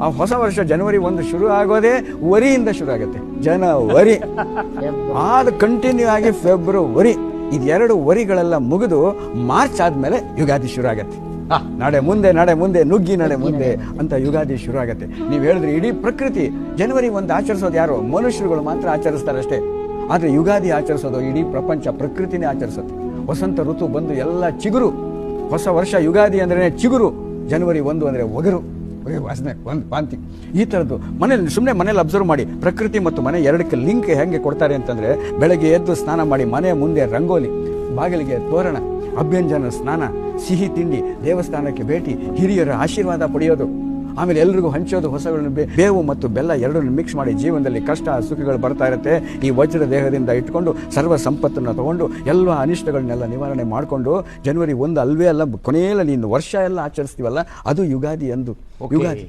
ಆ ಹೊಸ ವರ್ಷ ಜನವರಿ 1 ಶುರು ಆಗೋದೇ ವರಿಯಿಂದ ಶುರು ಆಗುತ್ತೆ. ಜನವರಿ ಅದು ಕಂಟಿನ್ಯೂ ಆಗಿ ಫೆಬ್ರವರಿ, ಇದೆರಡು ವರಿಗಳೆಲ್ಲ ಮುಗಿದು ಮಾರ್ಚ್ ಆದ್ಮೇಲೆ ಯುಗಾದಿ ಶುರು ಆಗತ್ತೆ. ನಾಡೆ ಮುಂದೆ ನುಗ್ಗಿ ನಡೆ ಮುಂದೆ ಅಂತ ಯುಗಾದಿ ಶುರು ಆಗತ್ತೆ. ನೀವು ಹೇಳಿದ್ರೆ ಇಡೀ ಪ್ರಕೃತಿ ಜನವರಿ 1 ಆಚರಿಸೋದು ಯಾರು? ಮನುಷ್ಯರುಗಳು ಮಾತ್ರ ಆಚರಿಸ್ತಾರೆ ಅಷ್ಟೇ. ಆದ್ರೆ ಯುಗಾದಿ ಆಚರಿಸೋದು ಇಡೀ ಪ್ರಪಂಚ, ಪ್ರಕೃತಿನೇ ಆಚರಿಸುತ್ತೆ. ವಸಂತ ಋತು ಬಂದು ಎಲ್ಲ ಚಿಗುರು. ಹೊಸ ವರ್ಷ ಯುಗಾದಿ ಅಂದ್ರೆ ಚಿಗುರು, ಜನವರಿ 1 ಅಂದ್ರೆ ಒಗರು, ವಾಸನೆ, ಒಂದು ವಾಂತಿ. ಈ ಥರದ್ದು ಮನೇಲಿ ಅಬ್ಸರ್ವ್ ಮಾಡಿ. ಪ್ರಕೃತಿ ಮತ್ತು ಮನೆ ಎರಡಕ್ಕೆ ಲಿಂಕ್ ಹೆಂಗೆ ಕೊಡ್ತಾರೆ ಅಂತಂದ್ರೆ, ಬೆಳಗ್ಗೆ ಎದ್ದು ಸ್ನಾನ ಮಾಡಿ ಮನೆ ಮುಂದೆ ರಂಗೋಲಿ, ಬಾಗಿಲಿಗೆ ತೋರಣ, ಅಭ್ಯಂಜನ ಸ್ನಾನ, ಸಿಹಿ ತಿಂಡಿ, ದೇವಸ್ಥಾನಕ್ಕೆ ಭೇಟಿ, ಹಿರಿಯರ ಆಶೀರ್ವಾದ ಪಡೆಯೋದು, ಆಮೇಲೆ ಎಲ್ರಿಗೂ ಹಂಚೋದು. ಹೊಸಗಳನ್ನು ಬೇವು ಮತ್ತು ಬೆಲ್ಲ ಎರಡನ್ನು ಮಿಕ್ಸ್ ಮಾಡಿ ಜೀವನದಲ್ಲಿ ಕಷ್ಟ ಸುಖಗಳು ಬರ್ತಾ ಇರುತ್ತೆ. ಈ ವಜ್ರ ದೇಹದಿಂದ ಇಟ್ಕೊಂಡು ಸರ್ವ ಸಂಪತ್ತನ್ನು ತಗೊಂಡು ಎಲ್ಲ ಅನಿಷ್ಟಗಳನ್ನೆಲ್ಲ ನಿವಾರಣೆ ಮಾಡಿಕೊಂಡು ಜನವರಿ 1 ಅಲ್ವೇ ಅಲ್ಲ, ಕೊನೆಯಲ್ಲಿ ನೀನು ವರ್ಷ ಎಲ್ಲ ಆಚರಿಸ್ತೀವಲ್ಲ, ಅದು ಯುಗಾದಿ ಎಂದು ಯುಗಾದಿ.